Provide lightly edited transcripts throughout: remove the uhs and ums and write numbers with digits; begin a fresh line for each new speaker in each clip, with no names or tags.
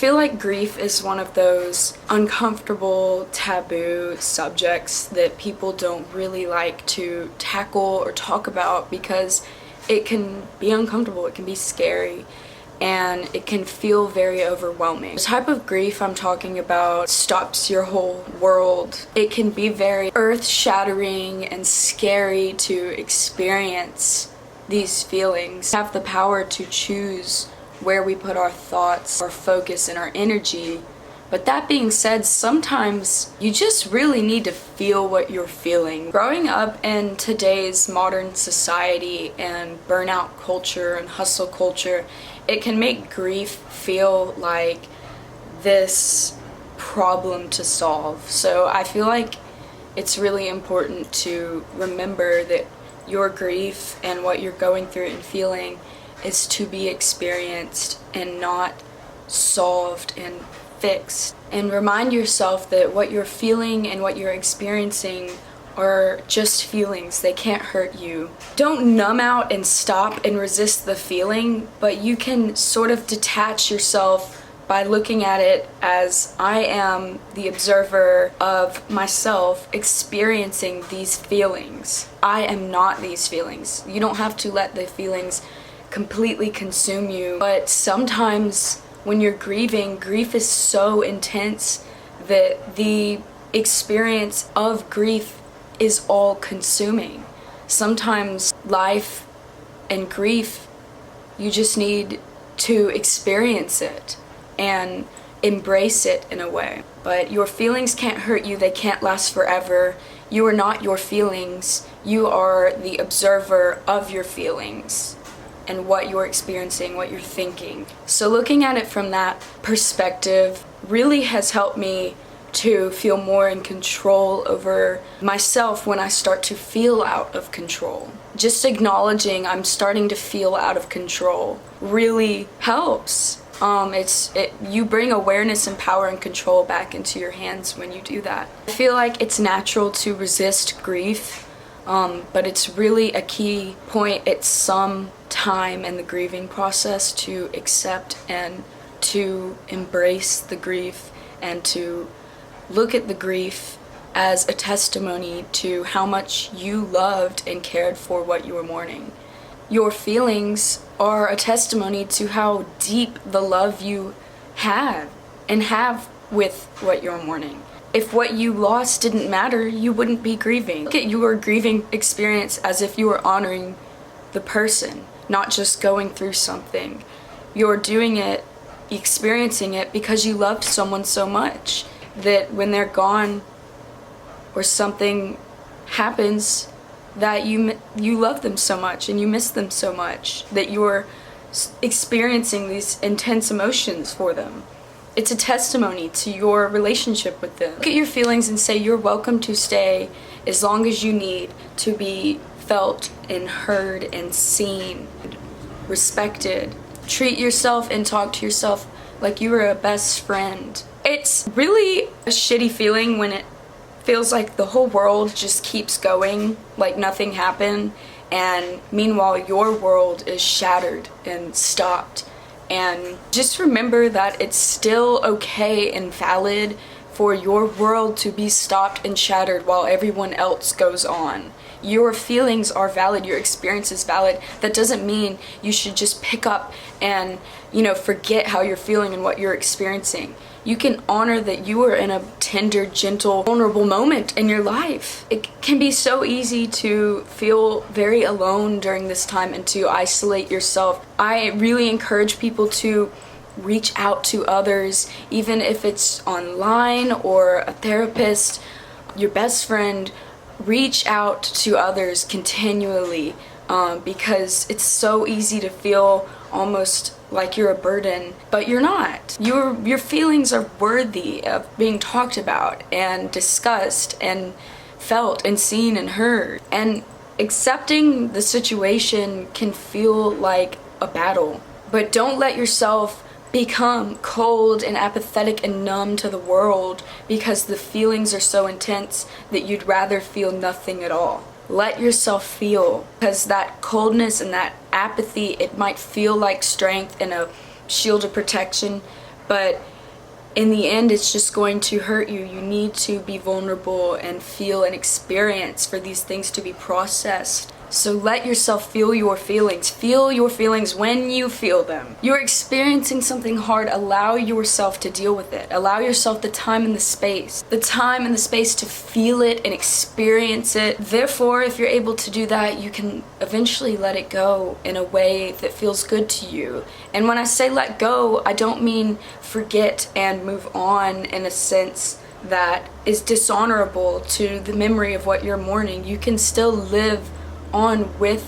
I feel like grief is one of those uncomfortable, taboo subjects that people don't really like to tackle or talk about because it can be uncomfortable, it can be scary, and it can feel very overwhelming. The type of grief I'm talking about stops your whole world. It can be very earth-shattering and scary to experience these feelings. We have the power to choose where we put our thoughts, our focus, and our energy. But that being said, sometimes you just really need to feel what you're feeling. Growing up in today's modern society and burnout culture and hustle culture, it can make grief feel like this problem to solve. So I feel like it's really important to remember that your grief and what you're going through and feeling is to be experienced and not solved and fixed. And remind yourself that what you're feeling and what you're experiencing are just feelings. They can't hurt you. Don't numb out and stop and resist the feeling, but you can sort of detach yourself by looking at it as I am the observer of myself experiencing these feelings. I am not these feelings. You don't have to let the feelings completely consume you, but sometimes when you're grieving, grief is so intense that the experience of grief is all consuming. Sometimes life and grief, you just need to experience it and embrace it in a way. But your feelings can't hurt you, they can't last forever. You are not your feelings, you are the observer of your feelings and what you're experiencing, what you're thinking. So looking at it from that perspective really has helped me to feel more in control over myself when I start to feel out of control. Just acknowledging I'm starting to feel out of control really helps. You bring awareness and power and control back into your hands when you do that. I feel like it's natural to resist grief, but it's really a key point at some time in the grieving process to accept and to embrace the grief and to look at the grief as a testimony to how much you loved and cared for what you were mourning. Your feelings are a testimony to how deep the love you had and have with what you're mourning. If what you lost didn't matter, you wouldn't be grieving. Look at your grieving experience as if you were honoring the person, not just going through something. You're doing it, experiencing it because you loved someone so much that when they're gone or something happens, that you love them so much and you miss them so much that you're experiencing these intense emotions for them. It's a testimony to your relationship with them. Look at your feelings and say you're welcome to stay as long as you need to be felt and heard and seen, respected. Treat yourself and talk to yourself like you were a best friend. It's really a shitty feeling when it feels like the whole world just keeps going like nothing happened, and meanwhile your world is shattered and stopped. And just remember that it's still okay and valid for your world to be stopped and shattered while everyone else goes on. Your feelings are valid, your experience is valid. That doesn't mean you should just pick up and, forget how you're feeling and what you're experiencing. You can honor that you are in a tender, gentle, vulnerable moment in your life. It can be so easy to feel very alone during this time and to isolate yourself. I really encourage people to reach out to others, even if it's online or a therapist, your best friend. Reach out to others continually because it's so easy to feel almost like you're a burden, but you're not. Your feelings are worthy of being talked about and discussed and felt and seen and heard. And accepting the situation can feel like a battle, but don't let yourself become cold and apathetic and numb to the world because the feelings are so intense that you'd rather feel nothing at all. Let yourself feel, because that coldness and that apathy, it might feel like strength and a shield of protection, but in the end it's just going to hurt you. You need to be vulnerable and feel and experience for these things to be processed. So let yourself feel your feelings. Feel your feelings when you feel them. You're experiencing something hard, allow yourself to deal with it. Allow yourself the time and the space. The time and the space to feel it and experience it. Therefore, if you're able to do that, you can eventually let it go in a way that feels good to you. And when I say let go, I don't mean forget and move on in a sense that is dishonorable to the memory of what you're mourning. You can still live on with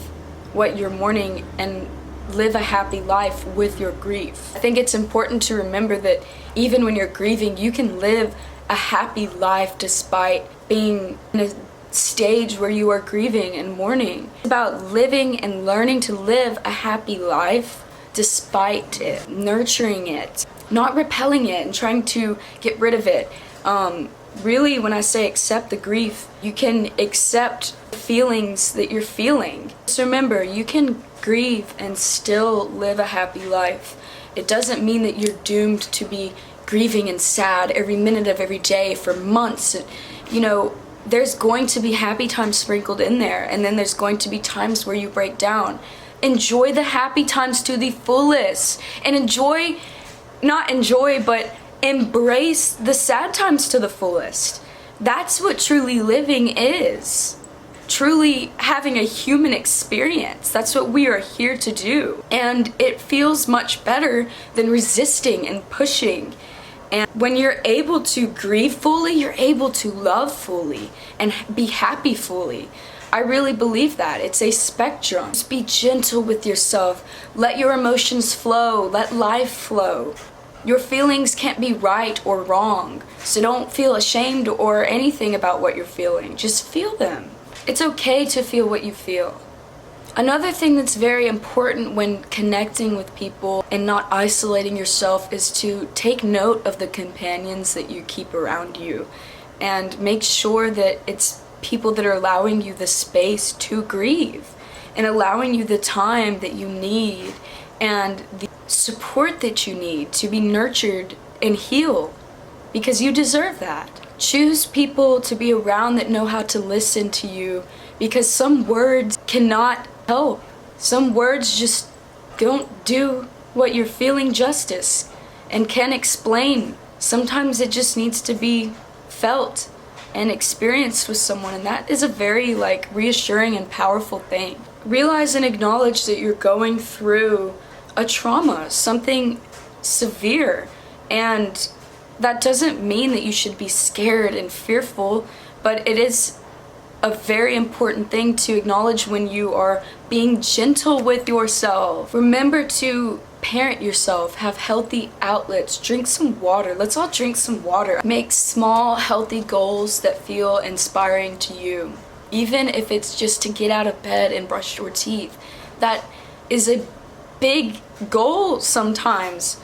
what you're mourning and live a happy life with your grief. I think it's important to remember that even when you're grieving, you can live a happy life despite being in a stage where you are grieving and mourning. It's about living and learning to live a happy life despite it, nurturing it, not repelling it and trying to get rid of it. Really, when I say accept the grief, you can accept the feelings that you're feeling. So remember, you can grieve and still live a happy life. It doesn't mean that you're doomed to be grieving and sad every minute of every day for months. You know, there's going to be happy times sprinkled in there, and then there's going to be times where you break down. Enjoy the happy times to the fullest, and but embrace the sad times to the fullest. That's what truly living is. Truly having a human experience. That's what we are here to do. And it feels much better than resisting and pushing. And when you're able to grieve fully, you're able to love fully and be happy fully. I really believe that. It's a spectrum. Just be gentle with yourself. Let your emotions flow. Let life flow. Your feelings can't be right or wrong, so don't feel ashamed or anything about what you're feeling. Just feel them. It's okay to feel what you feel. Another thing that's very important when connecting with people and not isolating yourself is to take note of the companions that you keep around you and make sure that it's people that are allowing you the space to grieve and allowing you the time that you need and the support that you need to be nurtured and heal, because you deserve that. Choose people to be around that know how to listen to you, because some words cannot help. Some words just don't do what you're feeling justice and can't explain. Sometimes it just needs to be felt and experienced with someone, and that is a very reassuring and powerful thing. Realize and acknowledge that you're going through a trauma, something severe, and that doesn't mean that you should be scared and fearful, but it is a very important thing to acknowledge when you are being gentle with yourself. Remember to parent yourself, have healthy outlets, drink some water. Let's all drink some water. Make small, healthy goals that feel inspiring to you. Even if it's just to get out of bed and brush your teeth. That is a big goal sometimes,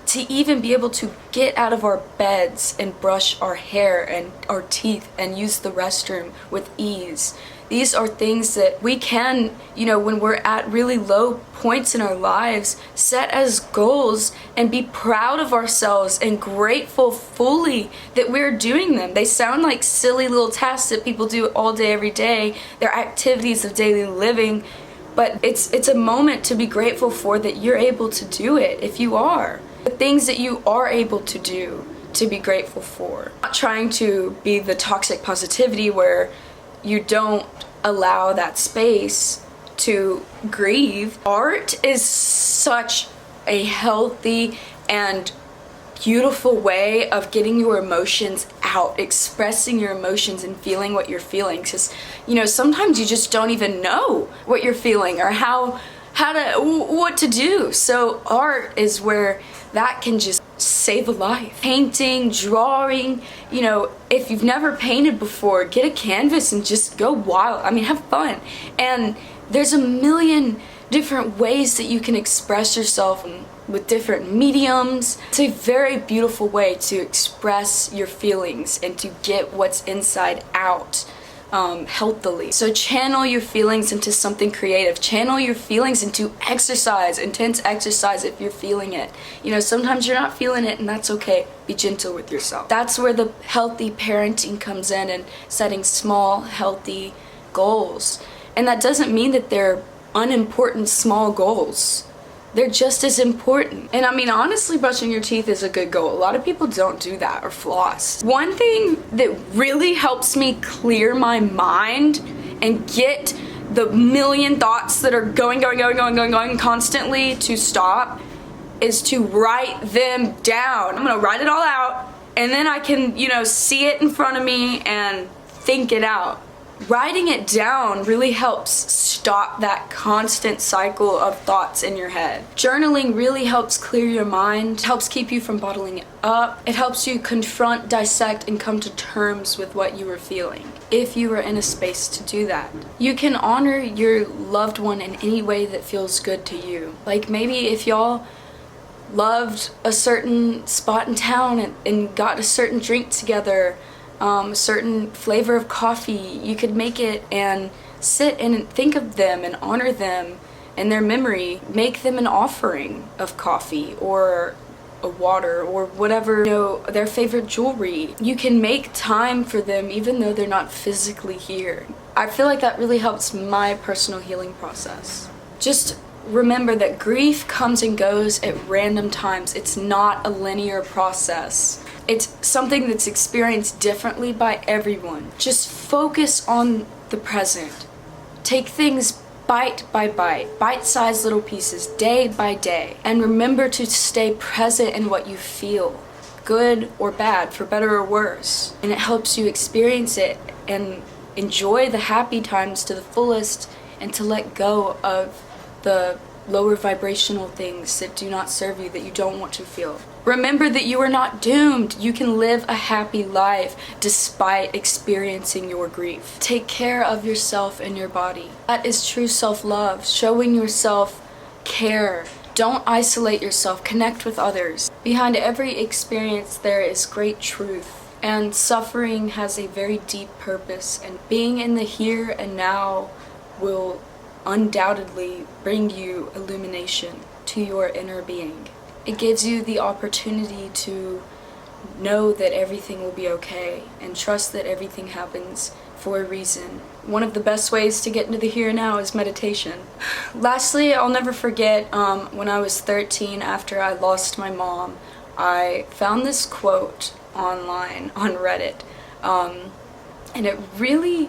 to even be able to get out of our beds and brush our hair and our teeth and use the restroom with ease. These are things that we can, when we're at really low points in our lives, set as goals and be proud of ourselves and grateful fully that we're doing them. They sound like silly little tasks that people do all day, every day. They're activities of daily living. But it's a moment to be grateful for, that you're able to do it if you are. The things that you are able to do to be grateful for. Not trying to be the toxic positivity where you don't allow that space to grieve. Art is such a healthy and beautiful way of getting your emotions out, expressing your emotions and feeling what you're feeling, because sometimes you just don't even know what you're feeling or what to do. So art is where that can just save a life. Painting, drawing, if you've never painted before, get a canvas and just go wild. Have fun. And there's a million different ways that you can express yourself with different mediums. It's a very beautiful way to express your feelings and to get what's inside out. healthily. So channel your feelings into something creative. Channel your feelings into exercise, intense exercise if you're feeling it. You know, sometimes you're not feeling it and that's okay. Be gentle with yourself. That's where the healthy parenting comes in, and setting small, healthy goals. And that doesn't mean that they're unimportant small goals. They're just as important. And I mean, honestly, brushing your teeth is a good goal. A lot of people don't do that, or floss. One thing that really helps me clear my mind and get the million thoughts that are going constantly to stop is to write them down. I'm gonna write it all out, and then I can, you know, see it in front of me and think it out. Writing it down really helps stop that constant cycle of thoughts in your head. Journaling really helps clear your mind, helps keep you from bottling it up. It helps you confront, dissect, and come to terms with what you were feeling, if you are in a space to do that. You can honor your loved one in any way that feels good to you. Like maybe if y'all loved a certain spot in town and got a certain drink together, a certain flavor of coffee, you could make it and sit and think of them and honor them and their memory. Make them an offering of coffee or a water or whatever, you know, their favorite jewelry. You can make time for them even though they're not physically here. I feel like that really helps my personal healing process. Just remember that grief comes and goes at random times. It's not a linear process. It's something that's experienced differently by everyone. Just focus on the present. Take things bite by bite, bite-sized little pieces, day by day. And remember to stay present in what you feel, good or bad, for better or worse. And it helps you experience it and enjoy the happy times to the fullest, and to let go of the lower vibrational things that do not serve you, that you don't want to feel. Remember that you are not doomed. You can live a happy life despite experiencing your grief. Take care of yourself and your body. That is true self-love, showing yourself care. Don't isolate yourself, connect with others. Behind every experience there is great truth, and suffering has a very deep purpose, and being in the here and now will undoubtedly bring you illumination to your inner being. It gives you the opportunity to know that everything will be okay and trust that everything happens for a reason. One of the best ways to get into the here and now is meditation. Lastly, I'll never forget when I was 13, after I lost my mom, I found this quote online on Reddit, and it really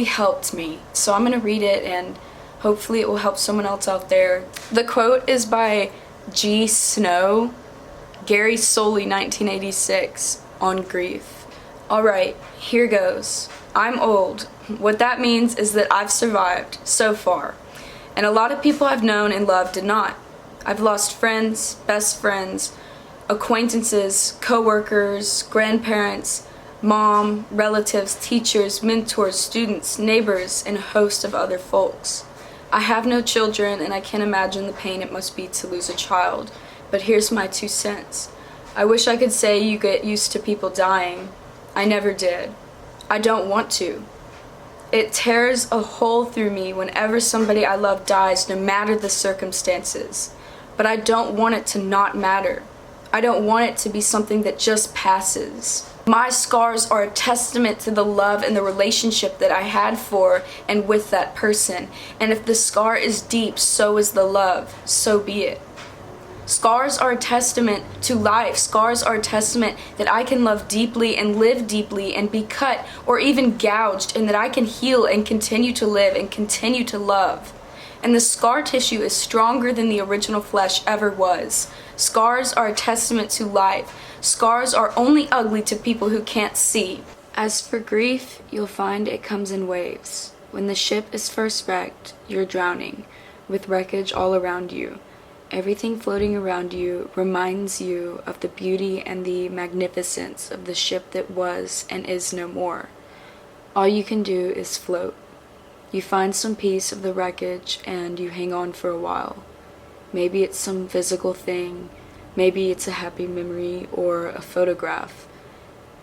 helped me. So I'm gonna read it and hopefully it will help someone else out there. The quote is by G. Snow, Gary Soley, 1986, on grief. Alright, here goes. I'm old. What that means is that I've survived, so far. And a lot of people I've known and loved did not. I've lost friends, best friends, acquaintances, co-workers, grandparents, mom, relatives, teachers, mentors, students, neighbors, and a host of other folks. I have no children, and I can't imagine the pain it must be to lose a child, but here's my 2 cents. I wish I could say you get used to people dying. I never did. I don't want to. It tears a hole through me whenever somebody I love dies, no matter the circumstances. But I don't want it to not matter. I don't want it to be something that just passes. My scars are a testament to the love and the relationship that I had for and with that person. And if the scar is deep, so is the love. So be it. Scars are a testament to life. Scars are a testament that I can love deeply and live deeply and be cut or even gouged, and that I can heal and continue to live and continue to love. And the scar tissue is stronger than the original flesh ever was. Scars are a testament to life. Scars are only ugly to people who can't see. As for grief, you'll find it comes in waves. When the ship is first wrecked, you're drowning, with wreckage all around you. Everything floating around you reminds you of the beauty and the magnificence of the ship that was and is no more. All you can do is float. You find some piece of the wreckage and you hang on for a while. Maybe it's some physical thing. Maybe it's a happy memory or a photograph.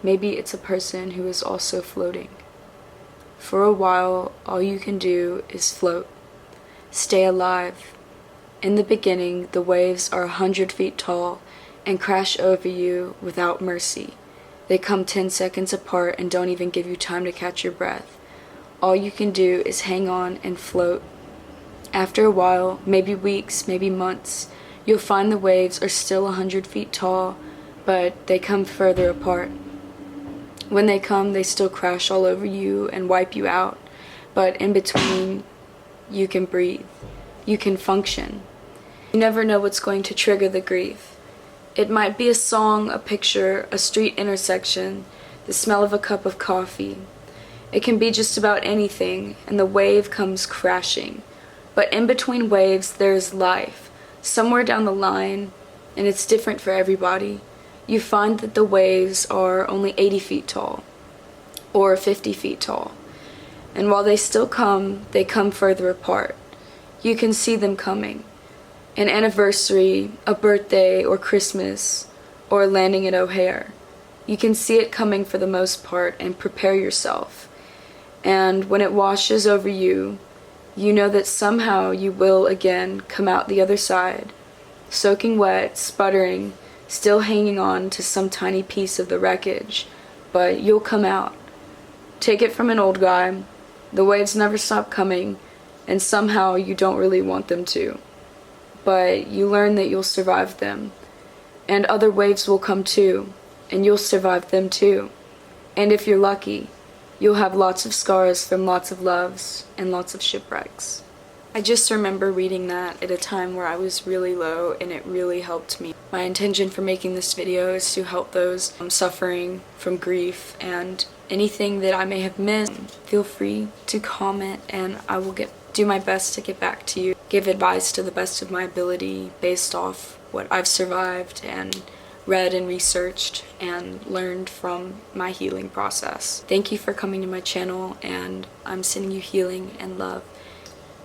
Maybe it's a person who is also floating. For a while, all you can do is float. Stay alive. In the beginning, the waves are 100 feet tall and crash over you without mercy. They come 10 seconds apart and don't even give you time to catch your breath. All you can do is hang on and float. After a while, maybe weeks, maybe months, you'll find the waves are still 100 feet tall, but they come further apart. When they come, they still crash all over you and wipe you out, but in between, you can breathe. You can function. You never know what's going to trigger the grief. It might be a song, a picture, a street intersection, the smell of a cup of coffee. It can be just about anything, and the wave comes crashing. But in between waves, there's life. Somewhere down the line, and it's different for everybody, you find that the waves are only 80 feet tall, or 50 feet tall. And while they still come, they come further apart. You can see them coming. An anniversary, a birthday, or Christmas, or landing at O'Hare. You can see it coming for the most part and prepare yourself. And when it washes over you, you know that somehow you will again come out the other side, soaking wet, sputtering, still hanging on to some tiny piece of the wreckage, but you'll come out. Take it from an old guy, the waves never stop coming, and somehow you don't really want them to. But you learn that you'll survive them, and other waves will come too, and you'll survive them too. And if you're lucky, you'll have lots of scars from lots of loves and lots of shipwrecks. I just remember reading that at a time where I was really low, and it really helped me. My intention for making this video is to help those suffering from grief, and anything that I may have missed, feel free to comment and I will do my best to get back to you. Give advice to the best of my ability based off what I've survived and read and researched and learned from my healing process. Thank you for coming to my channel, and I'm sending you healing and love.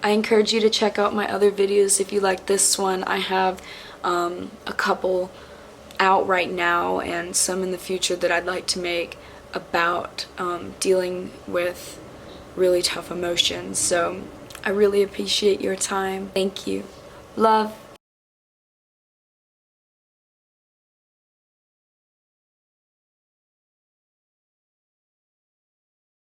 I encourage you to check out my other videos if you like this one. I have a couple out right now and some in the future that I'd like to make about dealing with really tough emotions. So I really appreciate your time. Thank you. Love.